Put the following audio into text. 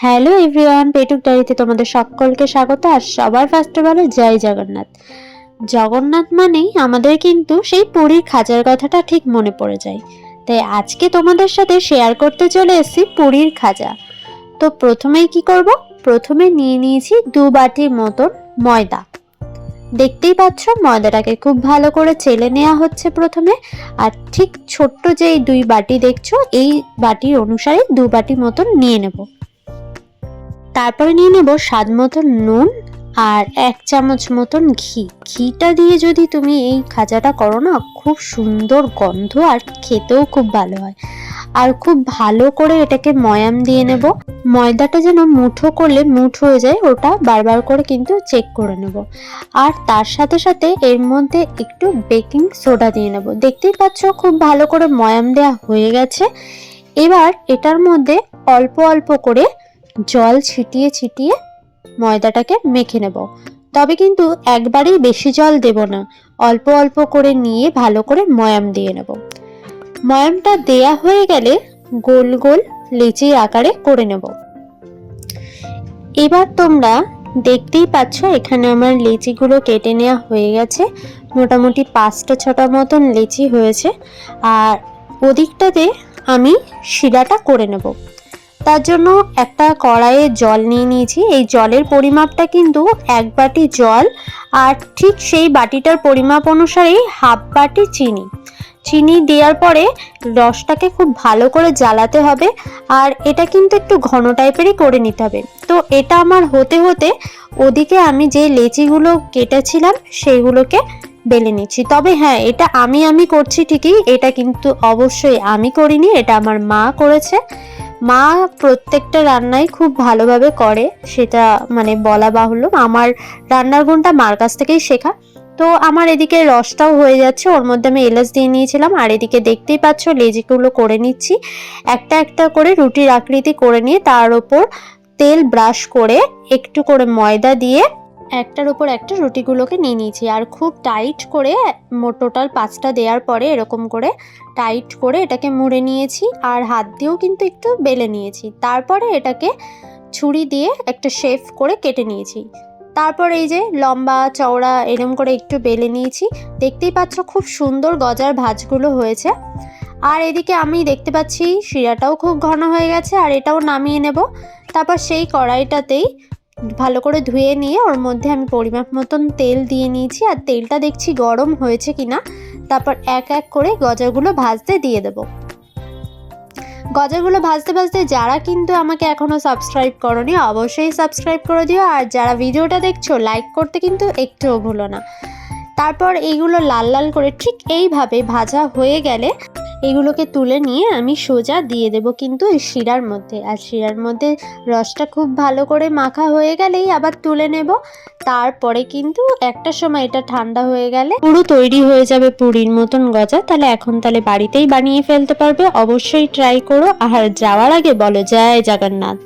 Hello everyone, পেটুক ডায়েরিতে তোমাদের সকলকে স্বাগত। আর সবার ফার্স্টে বলো জয় জগন্নাথ। জগন্নাথ মানেই আমাদের কিন্তু সেই পুরীর খাজার কথাটা ঠিক মনে পড়ে যায়। তাই আজকে তোমাদের সাথে শেয়ার করতে চলে এসেছি পুরীর খাজা। তো প্রথমেই কি করব, প্রথমে নিয়ে নিয়েছি 2 বাটির মতন ময়দা। দেখতেই পাচ্ছ ময়দাটাকে খুব ভালো করে চেলে নেওয়া হচ্ছে প্রথমে। আর ঠিক ছোট্ট যে 2 বাটি দেখছো, এই বাটির অনুসারে 2 বাটি মতন নিয়ে নেব। তারপরে নিয়ে নেব স্বাদ মতন নুন আর 1 চামচ মতন ঘি। ঘিটা দিয়ে যদি তুমি এই খাজাটা করো না, খুব সুন্দর গন্ধ আর খেতেও খুব ভালো হয়। আর খুব ভালো করে এটাকে ময়াম দিয়ে নেব। ময়দাটা যেন মুঠো করলে মুঠ হয়ে যায়, ওটা বারবার করে কিন্তু চেক করে নেব। আর তার সাথে সাথে এর মধ্যে একটু বেকিং সোডা দিয়ে নেব। দেখতেই পাচ্ছ খুব ভালো করে ময়াম দেওয়া হয়ে গেছে। এবার এটার মধ্যে অল্প অল্প করে জল ছিটিয়ে ছিটিয়ে ময়দাটাকে মেখে নেব। তবে কিন্তু একবারেই বেশি জল দেব না, অল্প অল্প করে নিয়ে ভালো করে ময়াম দিয়ে নেব। ময়ামটা দেয়া হয়ে গেলে গোল গোল লেচির আকারে করে নেব। এবার তোমরা দেখতেই পাচ্ছ এখানে আমার লেচিগুলো কেটে নেওয়া হয়ে গেছে। মোটামুটি 5টা 6টা মতন লেচি হয়েছে। আর ওদিকটাতে আমি শিরাটা করে নেব। তার জন্য একটা কড়াইয়ে জল নিয়ে নিয়েছি। এই জলের পরিমাপটা কিন্তু 1 বাটি জল, আর ঠিক সেই বাটিটার পরিমাপ অনুসারেই 1/2 বাটি চিনি। চিনি দেওয়ার পরে রসটাকে খুব ভালো করে জ্বালাতে হবে। আর এটা কিন্তু একটু ঘন টাইপেরই করে নিতে হবে। তো এটা আমার হতে হতে ওদিকে আমি যে লেচিগুলো কেটেছিলাম সেইগুলোকে বেলে নিচ্ছি। তবে হ্যাঁ, এটা আমি করছি ঠিকই, এটা কিন্তু অবশ্যই আমি করিনি, এটা আমার মা করেছে। মা প্রত্যেকটা রান্নাই খুব ভালোভাবে করে, সেটা মানে বলা বাহুল্য। আমার রান্নার গুণটা মার কাছ থেকেই শেখা। তো আমার এদিকে রসটাও হয়ে যাচ্ছে, ওর মধ্যে আমি এলাচ দিয়ে নিয়েছিলাম। আর এদিকে দেখতেই পাচ্ছ লেচিগুলো করে নিচ্ছি। একটা একটা করে রুটির আকৃতি করে নিয়ে তার উপর তেল ব্রাশ করে একটু করে ময়দা দিয়ে একটার উপর একটা রুটিগুলোকে নিয়ে নিয়েছি। আর খুব টাইট করে টোটাল 5টা দেওয়ার পরে এরকম করে টাইট করে এটাকে মুড়ে নিয়েছি। আর হাত দিয়েও কিন্তু একটু বেলে নিয়েছি। তারপরে এটাকে ছুরি দিয়ে একটা শেপ করে কেটে নিয়েছি। তারপর এই যে লম্বা চওড়া এরকম করে একটু বেলে নিয়েছি। দেখতেই পাচ্ছ খুব সুন্দর গজার ভাঁজগুলো হয়েছে। আর এদিকে আমি দেখতে পাচ্ছি শিরাটাও খুব ঘন হয়ে গেছে। আর এটাও নামিয়ে নেব। তারপর সেই কড়াইটাতেই ভালো করে ধুয়ে নিয়ে ওর মধ্যে আমি পরিমাপ মতন তেল দিয়ে নিয়েছি। আর তেলটা দেখছি গরম হয়েছে কিনা। তারপর এক এক করে গজাগুলো ভাজতে দিয়ে দেব। গজাগুলো ভাজতে ভাজতে যারা কিন্তু আমাকে এখনো সাবস্ক্রাইব করোনি, অবশ্যই সাবস্ক্রাইব করে দিও। আর যারা ভিডিওটা দেখছো লাইক করতে কিন্তু একটুও ভুলো না। তারপর এইগুলো লাল লাল করে ঠিক এইভাবে ভাজা হয়ে গেলে এগুলোকে তুলে নিয়ে আমি সোজা দিয়ে দেব কিন্তু এই শিরার মধ্যে। আর শিরার মধ্যে রসটা খুব ভালো করে মাখা হয়ে গেলেই আবার তুলে নেব। তারপরে কিন্তু একটা সময় এটা ঠান্ডা হয়ে গেলে পুরো তৈরি হয়ে যাবে পুরীর মতন গজা। তাহলে বাড়িতেই বানিয়ে ফেলতে পারবে। অবশ্যই ট্রাই করো। আর যাওয়ার আগে বলো জয় জগন্নাথ।